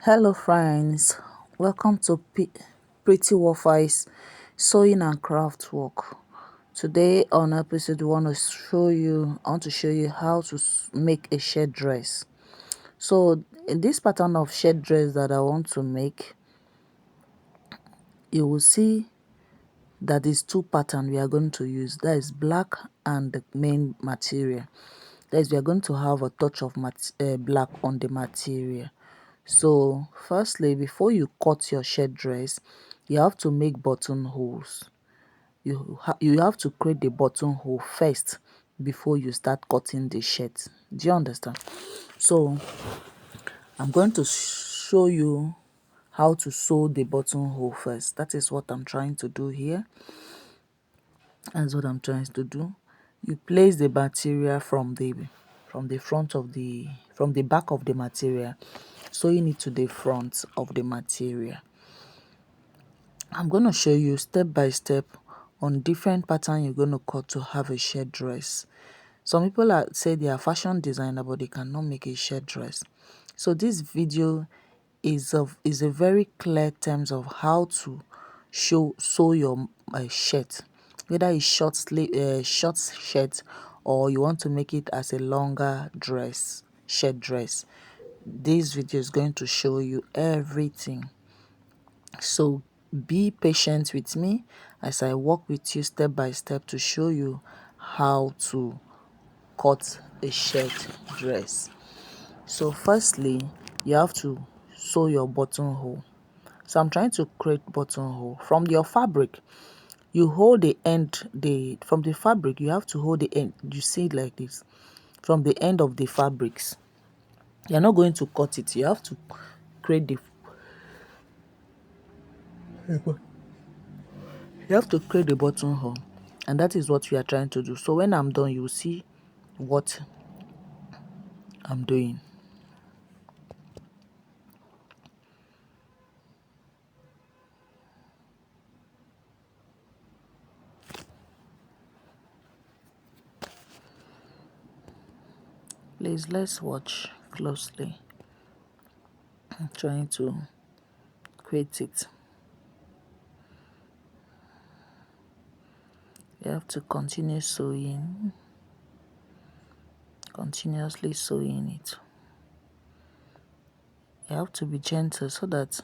Hello friends, welcome to Pretty Waffles Sewing and Craft Work. Today on episode I want to show you how to make a shirt dress. So in this pattern of shirt dress that I want to make, you will see that is two patterns we are going to use. That is black and the main material. That is, we are going to have a touch of black on the material. So firstly, before you cut your shirt dress, you have to make buttonholes. You have to create the buttonhole first before you start cutting the shirt. Do you understand? So I'm going to show you how to sew the buttonhole first. That is what I'm trying to do here. That's what I'm trying to do. You place the material from the front of the back of the material, sewing it to the front of the material. I'm going to show you step by step on different pattern you're going to cut to have a shirt dress. Some people say they are fashion designer, but they cannot make a shirt dress. So this video is a very clear terms of how to sew your shirt, whether it's short shirt, or you want to make it as a longer shirt dress. This video is going to show you everything. So be patient with me as I walk with you step by step to show you how to cut a shirt dress. So firstly, you have to sew your buttonhole. So I'm trying to create buttonhole from your fabric. You hold the end, from the fabric you have to hold the end. You see it like this, from the end of the fabrics. You're not going to cut it. You have to create the buttonhole, and that is what we are trying to do. So when I'm done, you will see what I'm doing. Please, let's watch closely. I'm trying to create it. You have to continue sewing, continuously sewing it. You have to be gentle so that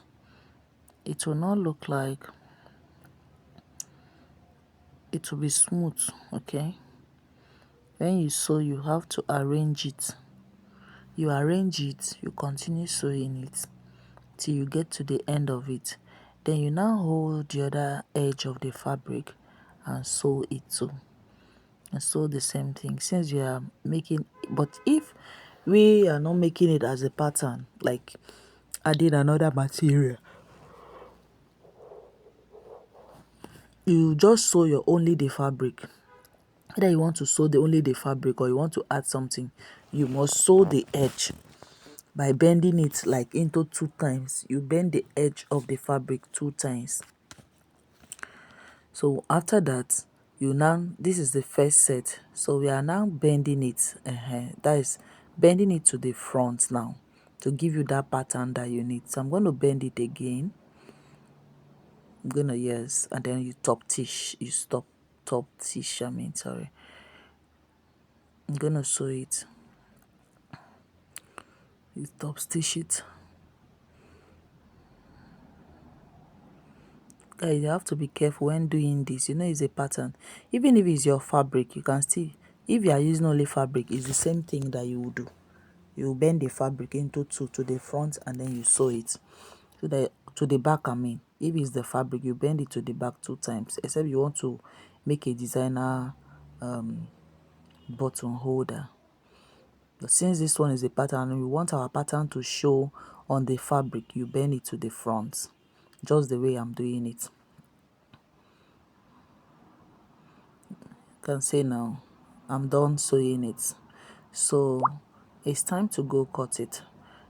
it will not look like it will be smooth. Okay, when you sew, you have to arrange it. You arrange it, you continue sewing it till you get to the end of it. Then you now hold the other edge of the fabric and sew it too. And sew the same thing, since you are making. But if we are not making it as a pattern, like adding another material, you just sew your only the fabric. Either you want to sew only the fabric or you want to add something, you must sew the edge by bending it like into 2 times. You bend the edge of the fabric 2 times. So after that, this is the first set. So we are now bending it. That is bending it to the front now to give you that pattern that you need. So I'm going to bend it again. Yes, and then you top stitch. Sorry. I'm gonna sew it. You top stitch it. Guys, you have to be careful when doing this. It's a pattern. Even if it's your fabric, you can still, if you are using only fabric, it's the same thing that you will do. You bend the fabric into 2 to the front and then you sew it to the back. If it's the fabric, you bend it to the back 2 times, except you want to make a designer button holder. But since this one is a pattern and we want our pattern to show on the fabric, you bend it to the front, just the way I'm doing it. You can say now I'm done sewing it, so it's time to go cut it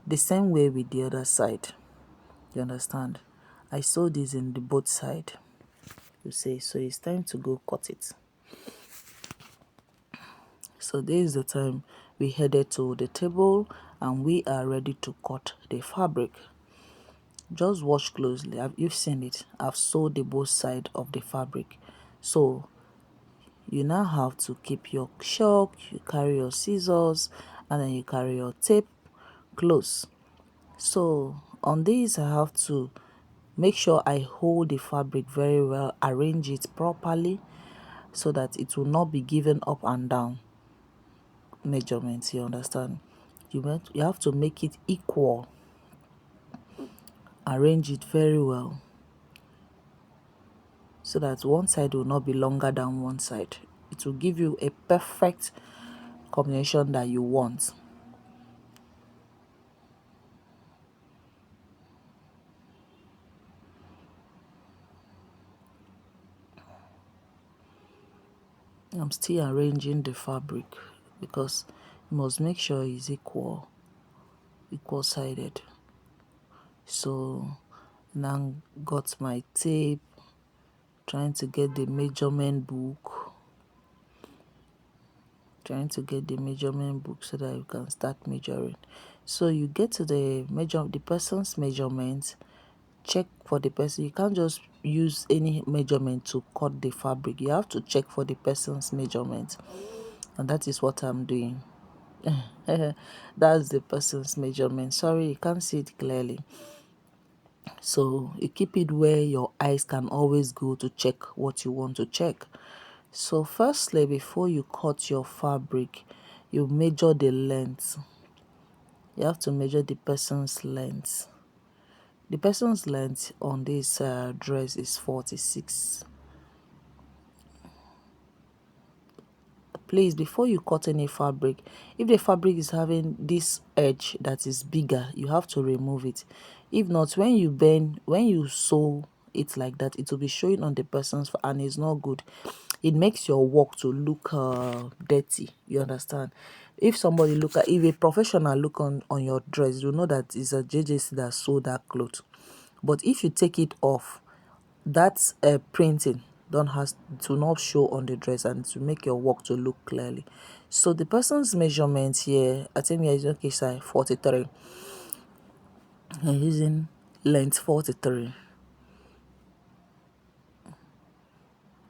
the same way with the other side. You understand? I sew this in the both side, you say, so it's time to go cut it. So this is the time we headed to the table and we are ready to cut the fabric. Just watch closely. You've seen it. I've sewed the both side of the fabric. So you now have to keep your chalk, you carry your scissors, and then you carry your tape close. So on this I have to make sure I hold the fabric very well, arrange it properly so that it will not be given up and down measurements, you understand. You have to make it equal, arrange it very well so that one side will not be longer than one side. It will give you a perfect combination that you want. I'm still arranging the fabric because you must make sure it's equal sided. So now got my tape, trying to get the measurement book, so that you can start measuring. So you get to the person's measurement, check for the person. You can't just use any measurement to cut the fabric. You have to check for the person's measurement, and that is what I'm doing. That's the person's measurement. Sorry, you can't see it clearly. So you keep it where your eyes can always go to check what you want to check. So firstly, before you cut your fabric, you measure the length. You have to measure the person's length. The person's length on this dress is 46. Please, before you cut any fabric, if the fabric is having this edge that is bigger, you have to remove it. If not, when you bend, when you sew it like that, it will be showing on the person's, and it's not good. It makes your work to look dirty, you understand. If somebody if a professional look on your dress, you know that it's a JJC that sewed that cloth. But if you take it off, that printing don't has to not show on the dress and to make your work to look clearly. So the person's measurement here, I think we are using case size 43. I'm using length 43.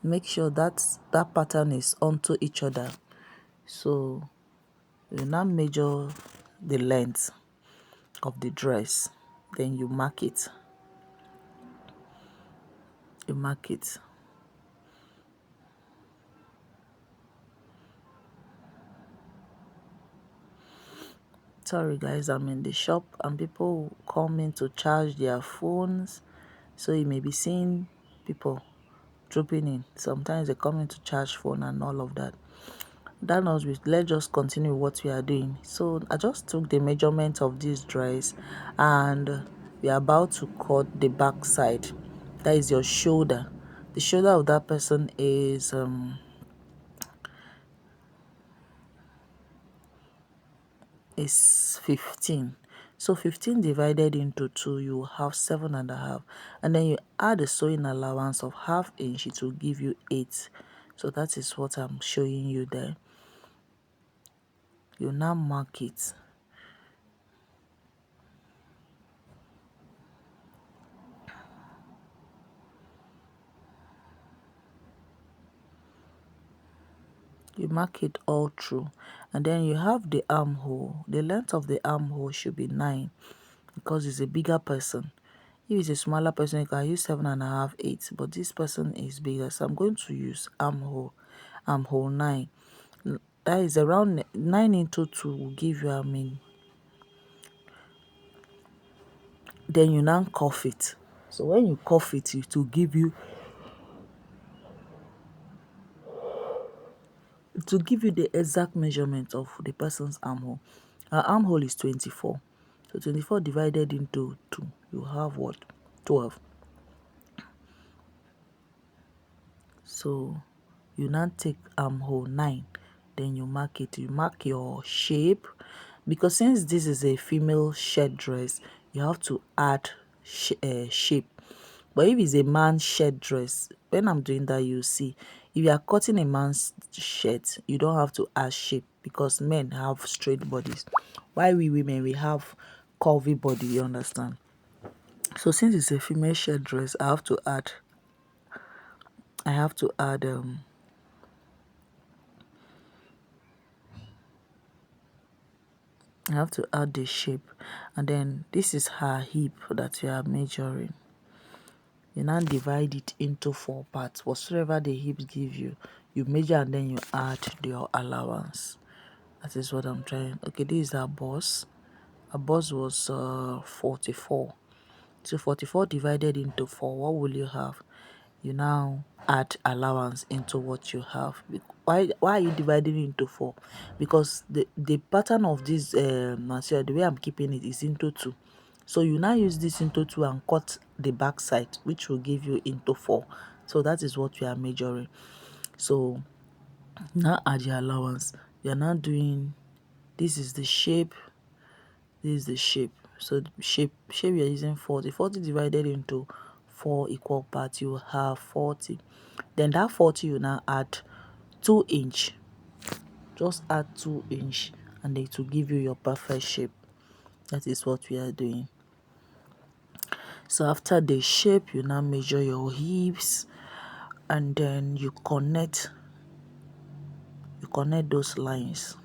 Make sure that pattern is onto each other. So you now measure the length of the dress, then you mark it. Sorry guys, I'm in the shop and people come in to charge their phones, so you may be seeing people dropping in. Sometimes they come in to charge phone and all of that. That knows with, let's just continue what we are doing. So I just took the measurement of this dress and we are about to cut the back side. That is your shoulder. The shoulder of that person is 15. So 15 divided into 2, you have 7.5, and then you add a sewing allowance of ½ inch, it will give you 8. So that is what I'm showing you there. You now mark it. You mark it all through, and then you have the armhole. The length of the armhole should be 9 because it's a bigger person. If it's a smaller person, you can use 7.5, 8, but this person is bigger, so I'm going to use armhole 9. That is around 9 into 2 will give you, then you now cuff it. So when you cuff it, it will give you the exact measurement of the person's armhole. Our armhole is 24. So 24 divided into 2, you have what? 12. So you now take armhole 9, then you mark it. You mark your shape, because since this is a female shirt dress, you have to add shape. But if it's a man's shirt dress, when I'm doing that, you see, if you are cutting a man's shirt, you don't have to add shape because men have straight bodies, while we women, we have curvy body, you understand. So since it's a female shirt dress, I have to add I have to add the shape. And then this is her hip that you are measuring. You now divide it into 4 parts. Whatsoever the hips give you, you measure and then you add your allowance. That is what I'm trying. Okay, this is our bust. Our bust was 44. So 44 divided into 4, what will you have? You now add allowance into what you have. Why are you dividing into 4? Because the pattern of this material, the way I'm keeping it, is into 2. So you now use this into 2 and cut the back side, which will give you into 4. So that is what we are measuring. So now add your allowance. You are now doing, this is the shape, this is the shape. So shape we are using 40. 40 divided into 4 equal parts, you have 40. Then that 40 you now add 2 inch. Just add 2 inch and it will give you your perfect shape. That is what we are doing. So after the shape, you now measure your hips and then you connect those lines.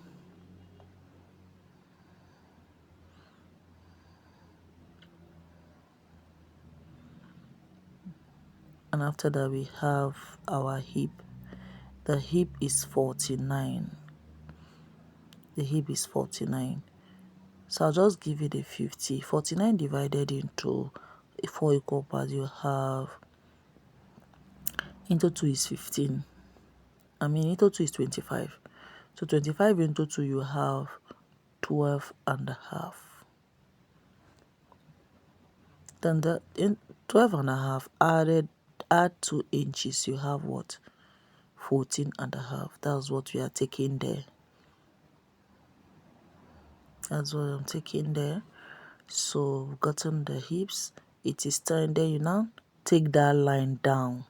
And after that we have our hip. The hip is 49. The hip is 49. So I'll just give you the 50. 49 divided into 4 equal parts, you have, into 2 is 15. Into 2 is 25. So 25 into 2, you have 12 and a half. Then in 12 and a half add 2 inches, you have what? 14 and a half. That's what we are taking there. That's what I'm taking there. So we've gotten the hips. It is time there. You now take that line down.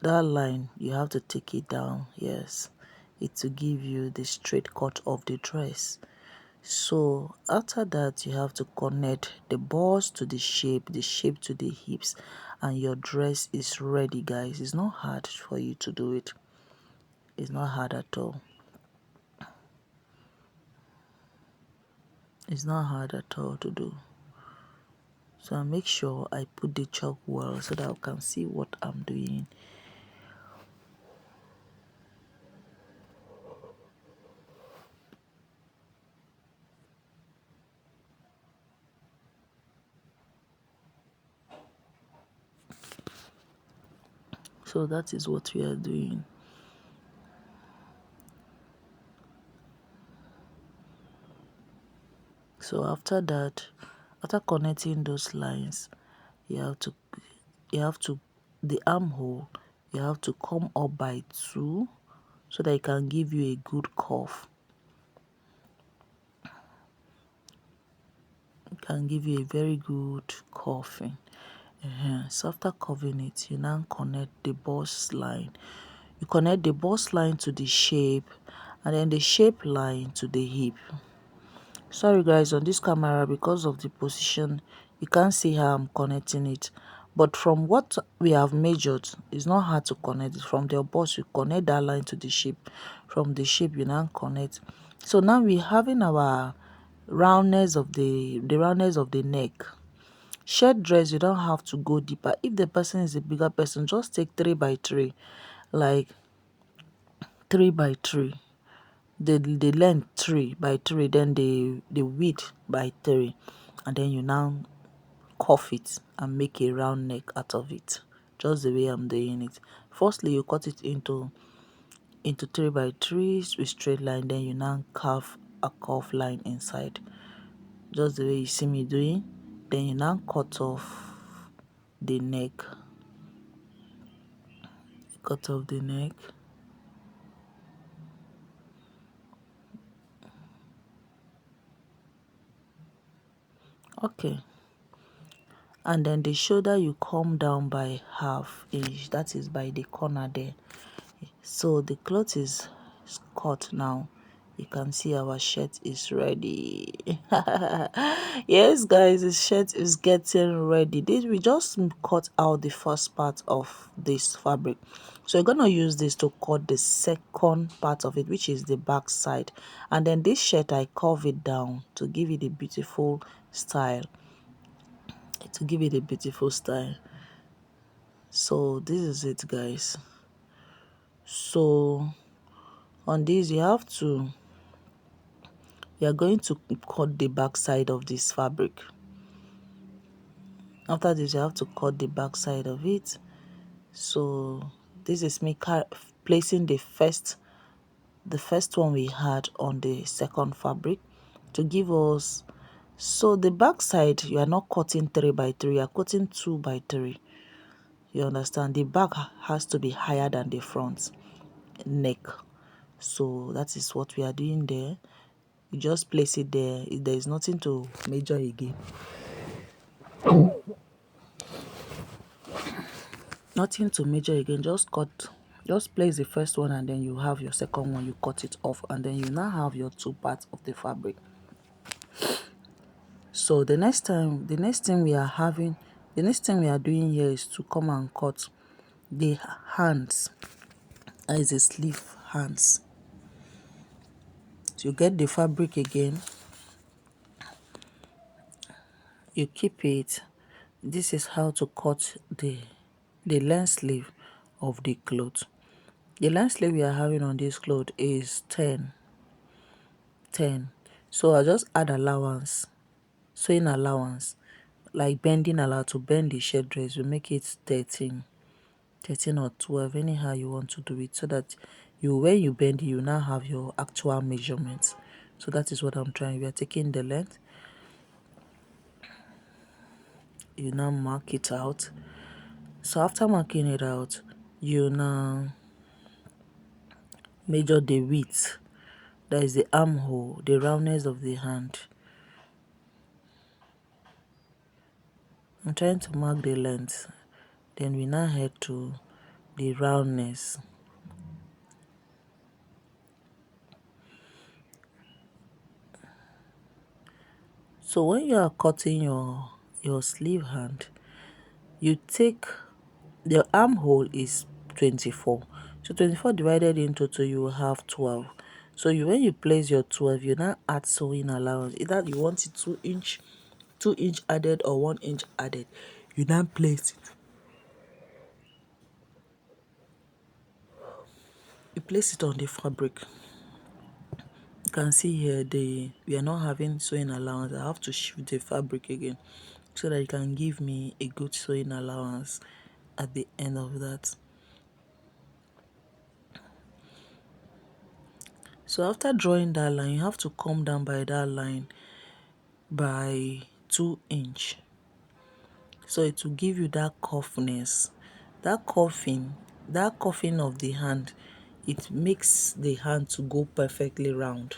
That line, you have to take it down. Yes, it will give you the straight cut of the dress. So after that, you have to connect the bust to the shape to the hips, and your dress is ready, guys. It's not hard for you to do it. It's not hard at all. It's not hard at all to do. So I make sure I put the chalk well so that I can see what I'm doing. So that is what we are doing. So after that, after connecting those lines, you have to the armhole, you have to come up by 2 so that it can give you a good curve. It can give you a very good curving. So after curving it, you now connect the bust line. You connect the bust line to the shape and then the shape line to the hip. Sorry guys, on this camera, because of the position, you can't see how I'm connecting it, but from what we have measured, it's not hard to connect it. From the bust, you connect that line to the shape. From the shape, you now connect. So now we're having our roundness of the roundness of the neck. Shirt dress, you don't have to go deeper. If the person is a bigger person, just take 3 by 3, like 3 by 3. The length 3 by 3, then the width by 3, and then you now cuff it and make a round neck out of it, just the way I'm doing it. Firstly, you cut it into 3 by 3 with straight line, then you now carve a curve line inside, just the way you see me doing. Then you now cut off the neck, okay. And then the shoulder, you come down by ½ inch, that is by the corner there. So the cloth is cut now. You can see our shirt is ready. Yes, guys, the shirt is getting ready. This we just cut out the first part of this fabric, so we're gonna use this to cut the second part of it, which is the back side. And then this shirt I curve it down to give it a beautiful style. So this is it, guys. So on this you are going to cut the back side of this fabric. After this you have to cut the back side of it. So this is me placing the first one we had on the second fabric to give us. So the back side, you are not cutting 3 by 3, you are cutting 2 by 3. You understand? The back has to be higher than the front neck. So that is what we are doing there. You just place it there. There is nothing to measure again. Nothing to measure again. Just place the first one, and then you have your second one. You cut it off, and then you now have your 2 parts of the fabric. So the next thing we are doing here is to come and cut the hands. That is the sleeve hands. So you get the fabric again, you keep it. This is how to cut the length sleeve of the cloth. The length sleeve we are having on this cloth is 10. So I just add allowance, sewing allowance, like bending allowance. To bend the shirt dress, we make it 13 or 12, anyhow you want to do it, so that when you bend it, you now have your actual measurements. So that is what I'm trying. We are taking the length, you now mark it out. So after marking it out, you now measure the width, that is the armhole, the roundness of the hand. I'm trying to mark the length, then we now head to the roundness. So when you are cutting your sleeve hand, you take the armhole is 24. So 24 divided into 2, you will have 12. So when you place your 12, you now add sewing allowance. Either you want it 2 inch added or 1 inch added. You now place it. You place it on the fabric. You can see here we are not having sewing allowance. I have to shift the fabric again so that it can give me a good sewing allowance at the end of that. So after drawing that line, you have to come down by that line by 2 inch. So it will give you that curveness, that curving of the hand. It makes the hand to go perfectly round.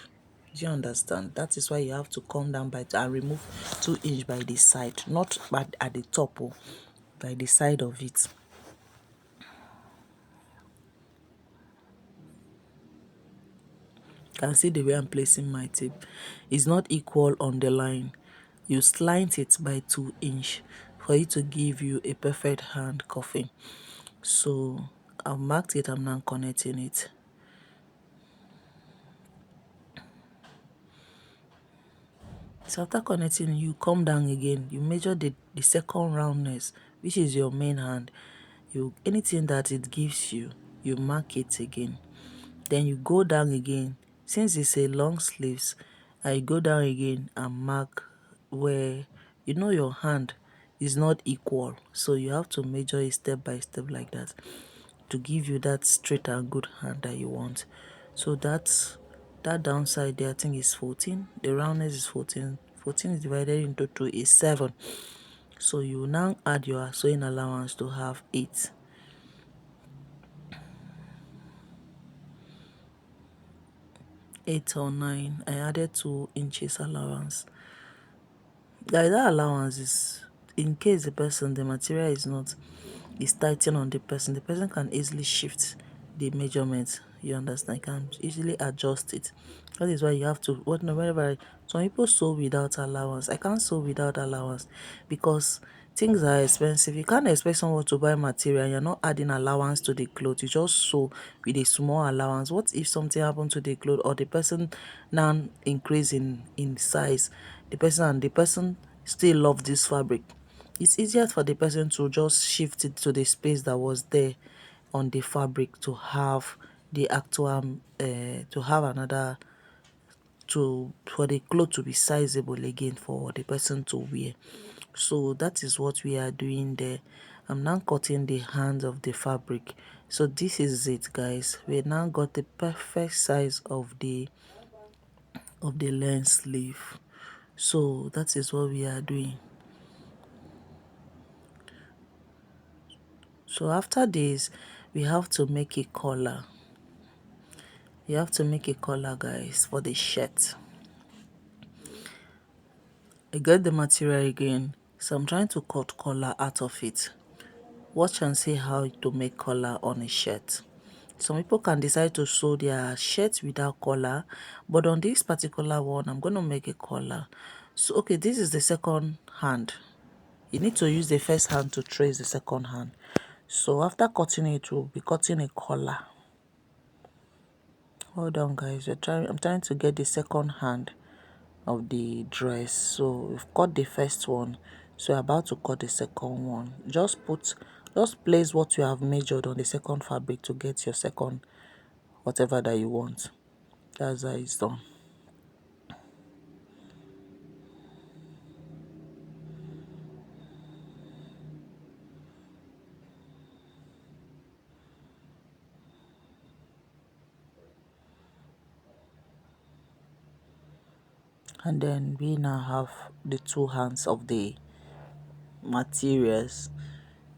Do you understand? That is why you have to come down by and remove 2 inch by the side, not at the top, by the side of it. You can see the way I'm placing my tape is not equal on the line. You slant it by 2 inch for it to give you a perfect hand cuffing. So I've marked it, I'm now connecting it. So after connecting, you come down again, you measure the second roundness, which is your main hand. Anything that it gives you, you mark it again. Then you go down again. Since it's a long sleeves, I go down again and mark where your hand is not equal. So you have to measure it step by step like that to give you that straight and good hand that you want. So that downside there, I think is 14. The roundness is 14. 14 is divided into 2 is 7. So you now add your sewing allowance to have 8. Or 9. I added 2 inches allowance. That allowance is in case the material is tightened on the person can easily shift the measurements You understand? You can easily adjust it. That is why you have to, whenever some people sew without allowance. I can't sew without allowance because things are expensive. You can't expect someone to buy material and you're not adding allowance to the clothes. You just sew with a small allowance. What if something happened to the clothes, or the person now increase in size, the person still love this fabric? It's easier for the person to just shift it to the space that was there on the fabric to have the actual to have another, to for the cloth to be sizable again for the person to wear. So that is what we are doing there. I'm now cutting the hands of the fabric. So this is it, guys. We now got the perfect size of the length sleeve. So that is what we are doing. So after this, we have to make a collar. You have to make a collar, guys, for the shirt. I get the material again, so I'm trying to cut collar out of it. Watch and see how to make collar on a shirt. Some people can decide to sew their shirt without collar, but on this particular one, I'm going to make a collar. So, okay, this is the second hand. You need to use the first hand to trace the second hand. So after cutting it, we'll be cutting a collar. Hold on, guys. I'm trying to get the second hand of the dress. So we've cut the first one, so we're about to cut the second one. Just place what you have measured on the second fabric to get your second whatever that you want. That's how it's done. And then we now have the two hands of the materials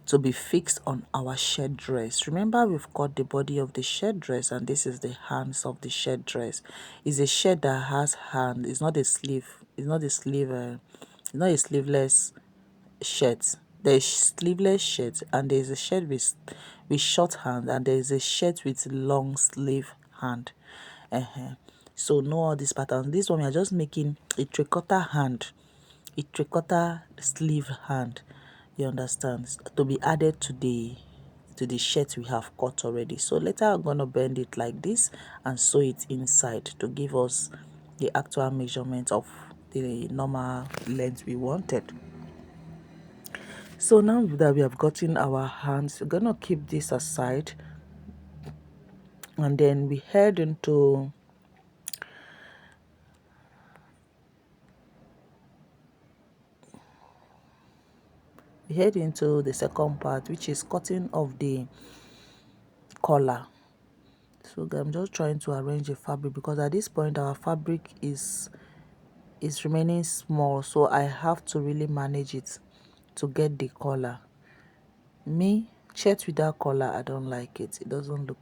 to be fixed on our shirt dress. Remember, we've got the body of the shirt dress, and this is the hands of the shirt dress. It's a shirt that has hand. It's not a sleeve. It's not a sleeve. It's not a sleeveless shirt. There's sleeveless shirt, and there's a shirt with short hand, and there's a shirt with long sleeve hand. So know all these patterns. This one we are just making a three-quarter hand, a three-quarter sleeve hand. You understand? To be added to the shirt we have cut already. So later I'm gonna bend it like this and sew it inside to give us the actual measurement of the normal length we wanted. So now that we have gotten our hands, we're gonna keep this aside, and then we head into the second part, which is cutting of the collar. So I'm just trying to arrange the fabric because at this point our fabric is remaining small, so I have to really manage it to get the collar. Me, shirt without collar, I don't like it. It doesn't look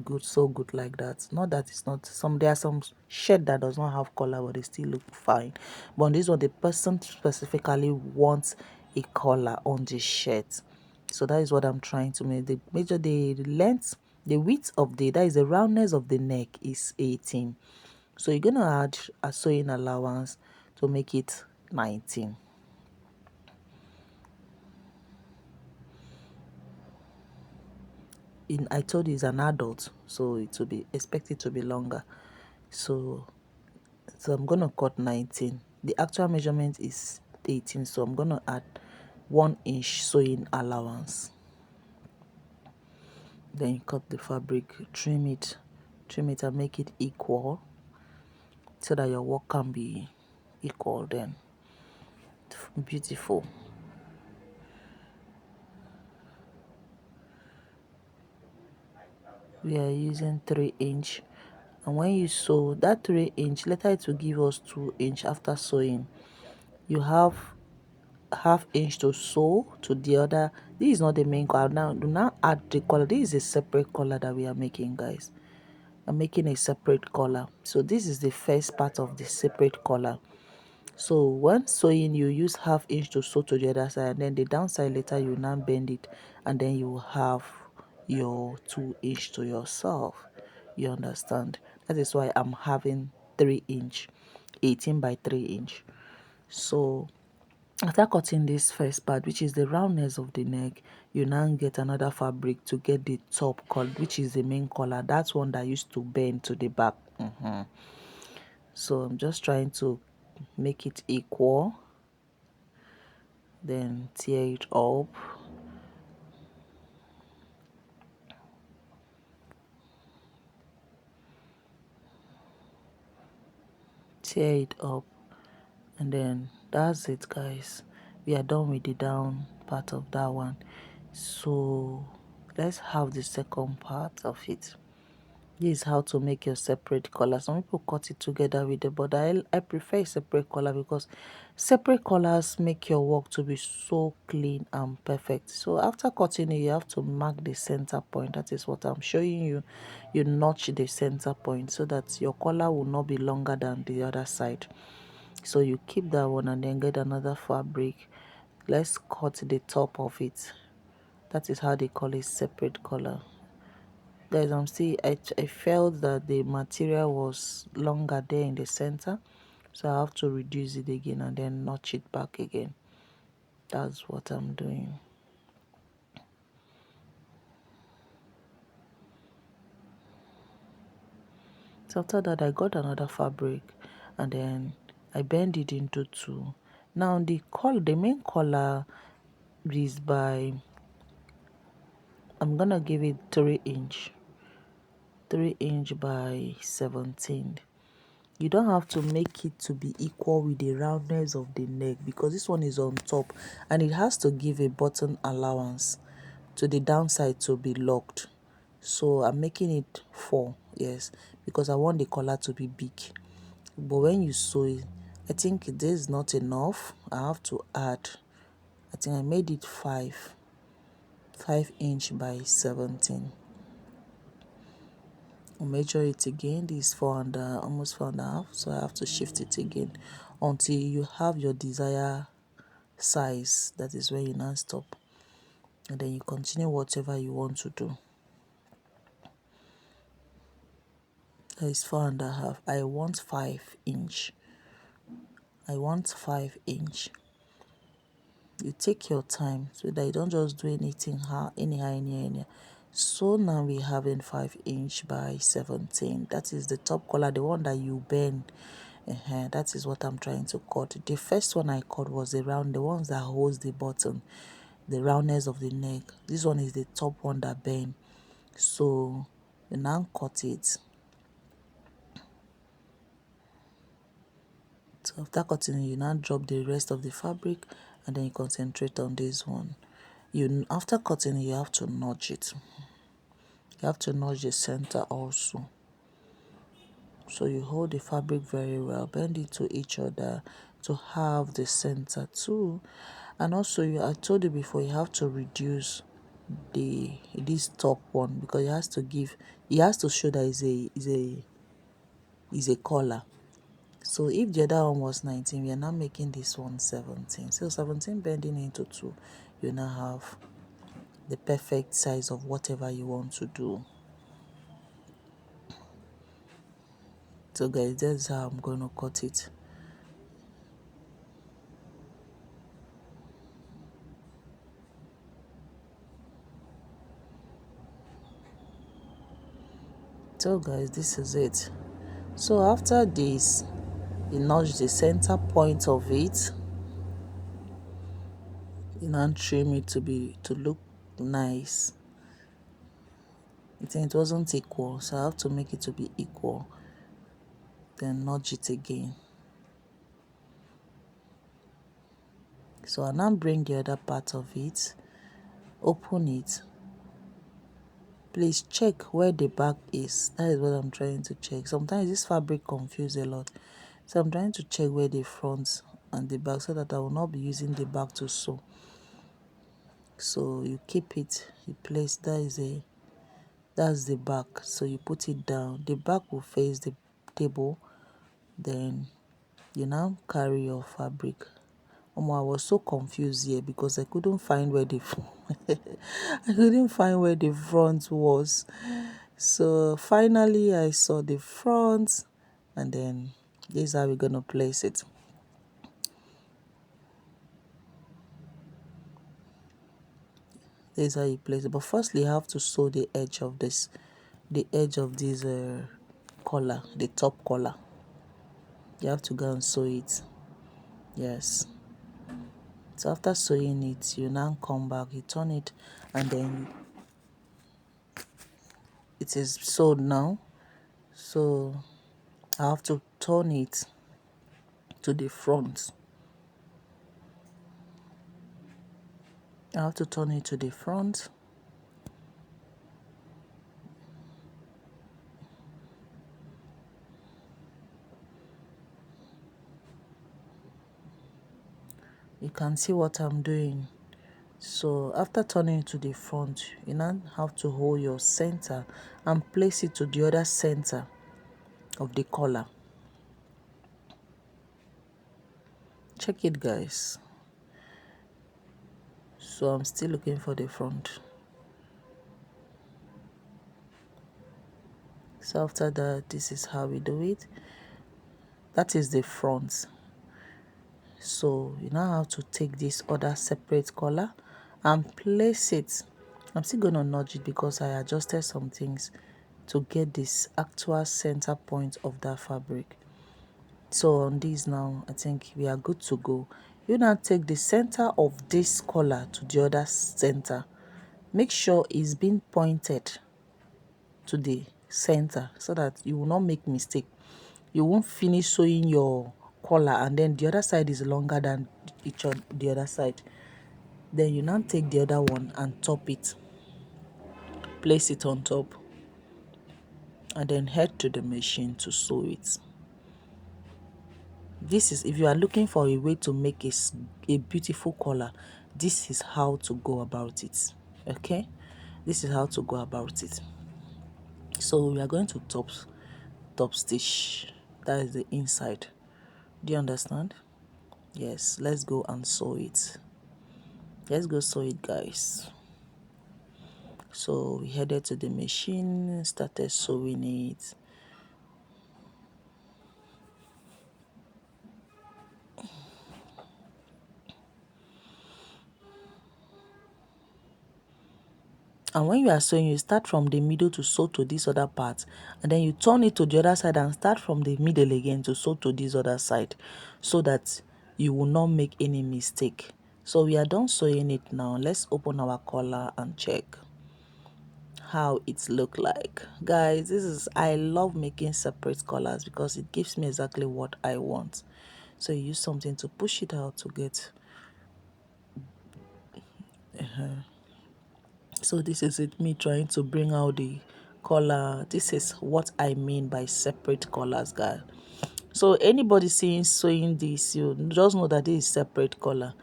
good, so good like that. Not that it's not some, there are some shirt that does not have collar but they still look fine, but on this one the person specifically wants a collar on the shirt. So that is what I'm trying to make. The length, the width of that is the roundness of the neck is 18, so you're gonna add a sewing allowance to make it 19. I told you it's an adult, so it will be expected to be longer. So I'm gonna cut 19. The actual measurement is 18, so I'm gonna add 1 inch sewing allowance. Then you cut the fabric, trim it and make it equal so that your work can be equal. Then beautiful. We are using 3 inch, and when you sew that 3 inch, later it will give us 2 inch after sewing. You have half inch to sew to the other. This is not the main color. Now do not add the color. This is a separate color that we are making, guys. I'm making a separate color. So this is the first part of the separate color. So when sewing, you use half inch to sew to the other side, and then the downside later you now bend it, and then you will have your 2 inch to yourself. You understand? That is why I'm having 3 inch, 18 by 3 inch. So after cutting this first part, which is the roundness of the neck, you now get another fabric to get the top color, which is the main color. That's one that used to bend to the back. So I'm just trying to make it equal, then tear it up. Tear it up, and then that's it, guys. We are done with the down part of that one. So let's have the second part of it. This is how to make your separate color. Some people cut it together with the border. I prefer separate color because separate colors make your work to be so clean and perfect. So after cutting it, you have to mark the center point. That is what I'm showing you. You notch the center point so that your color will not be longer than the other side. So you keep that one and then get another fabric. Let's cut the top of it. That is how they call it separate color. Guys, I felt that the material was longer there in the center, so I have to reduce it again and then notch it back again. That's what I'm doing. So after that, I got another fabric and then I bend it into two. Now the main color is by, I'm gonna give it 3 inch, 3 inch by 17. You don't have to make it to be equal with the roundness of the neck because this one is on top and it has to give a button allowance to the downside to be locked. So I'm making it 4, yes, because I want the collar to be big. But when you sew it, I think this is not enough. I have to add, I think I made it 5 inch by 17. I'll measure it again. This is 4 and almost 4.5, so I have to shift it again until you have your desired size. That is where you now stop, and then you continue whatever you want to do. That is 4.5. I want 5 inch. I want 5 inch. You take your time so that you don't just do anything anyhow. So now we having 5 inch by 17. That is the top color, the one that you bend. That is what I'm trying to cut. The first one I cut was the ones that holds the bottom, the roundness of the neck. This one is the top one that bend. So you now cut it. So after cutting, you now drop the rest of the fabric and then you concentrate on this one. After cutting, you have to notch it. You have to notch the center also. So you hold the fabric very well, bend it to each other to have the center too. And also, I told you before, you have to reduce this top one because it has to show that is a collar. So if the other one was 19, we are now making this one 17. So 17 bending into 2, you now have the perfect size of whatever you want to do. So guys, that's how I'm going to cut it. So guys, this is it. So after this, you notch the center point of it. You now trim it to look nice. I think it wasn't equal, so I have to make it to be equal. Then notch it again. So I now bring the other part of it, open it. Please check where the back is. That is what I'm trying to check. Sometimes this fabric confuses a lot. So I'm trying to check where the front and the back so that I will not be using the back to sew. So you keep it, you place, that's the back. So you put it down. The back will face the table. Then you now carry your fabric. I was so confused here because I couldn't find where the I couldn't find where the front was. So finally I saw the front, and then this is how we're going to place it. This is how you place it. But firstly, you have to sew the edge of this, collar, the top collar. You have to go and sew it. Yes. So after sewing it, you now come back, you turn it, and then it is sewed now. So I have to turn it to the front. I have to turn it to the front. You can see what I'm doing. So after turning it to the front, you now have to hold your center and place it to the other center of the collar. Check it, guys. So I'm still looking for the front. So after that, this is how we do it. That is the front. So you now have to take this other separate collar and place it. I'm still going to nudge it because I adjusted some things to get this actual center point of that fabric. So on this now, I think we are good to go. You now take the center of this collar to the other center. Make sure it's being pointed to the center so that you will not make mistake. You won't finish sewing your collar and then the other side is longer than the other side. Then you now take the other one and top it. Place it on top and then head to the machine to sew it. This is, if you are looking for a way to make a beautiful collar, this is how to go about it. Okay, this is how to go about it. So we are going to top stitch. That is the inside. Do you understand? Yes, let's go and sew it. Let's go sew it, guys. So we headed to the machine, started sewing it. And when you are sewing, you start from the middle to sew to this other part, and then you turn it to the other side and start from the middle again to sew to this other side, so that you will not make any mistake. So we are done sewing it now. Let's open our collar and check how it look like. Guys, I love making separate collars because it gives me exactly what I want. So you use something to push it out to get. So this is it, me trying to bring out the collar. This is what I mean by separate collars, guys. So anybody seeing sewing this, you just know that this is separate collar.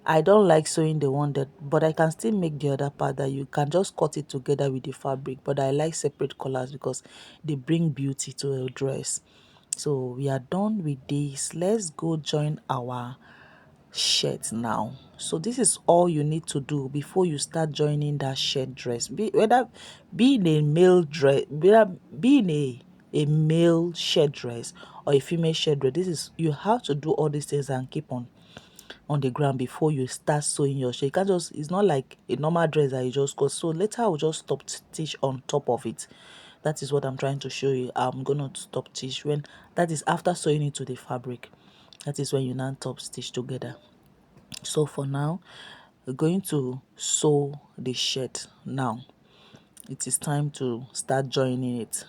I don't like sewing the one that, but I can still make the other part that you can just cut it together with the fabric. But I like separate collars because they bring beauty to a dress. So we are done with this. Let's go join our shirt now. So this is all you need to do before you start joining that shirt dress. Whether being a male dress, whether being a male shirt dress or a female shirt dress, this is, you have to do all these things and keep on the ground before you start sewing your shirt. You can't just, it's not like a normal dress that you just cut. So later I'll just stop stitch on top of it. That is what I'm trying to show you. I'm gonna stop stitch when, that is after sewing it to the fabric. That is when you now top stitch together. So for now, we're going to sew the shirt now. It is time to start joining it.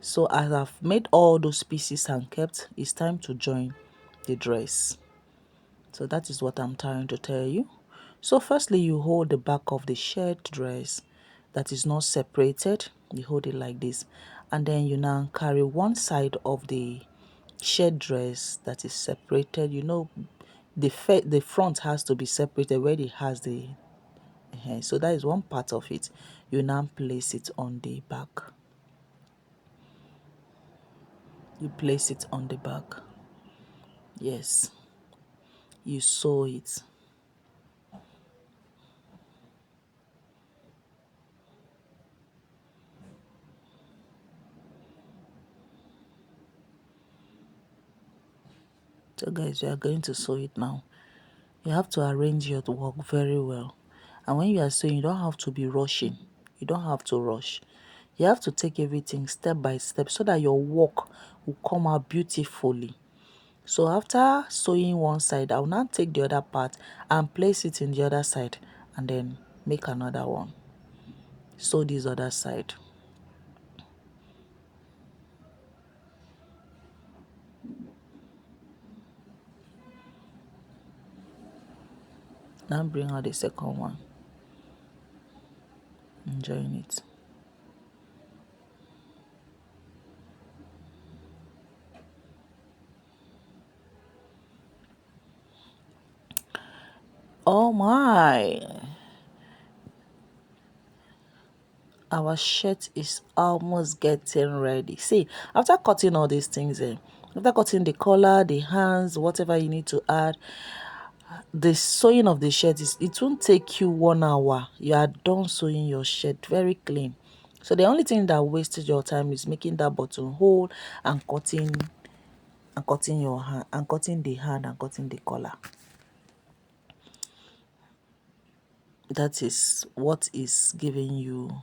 So as I've made all those pieces and kept, it's time to join the dress. So that is what I'm trying to tell you. So firstly, you hold the back of the shirt dress that is not separated. You hold it like this, and then you now carry one side of the shirt dress that is separated. You know, the front has to be separated where it has the so that is one part of it. You now place it on the back. You place it on the back. Yes, you sew it. So guys, we are going to sew it now. You have to arrange your work very well. And when you are sewing, you don't have to be rushing. You don't have to rush. You have to take everything step by step so that your work will come out beautifully. So after sewing one side, I will now take the other part and place it in the other side and then make another one. Sew this other side. Now bring out the second one and join it. Oh my! Our shirt is almost getting ready. See, after cutting all these things in, after cutting the collar, the hands, whatever you need to add, the sewing of the shirt it won't take you 1 hour. You are done sewing your shirt very clean. So the only thing that wasted your time is making that buttonhole and cutting your hand and cutting the hand and cutting the collar. That is what is giving you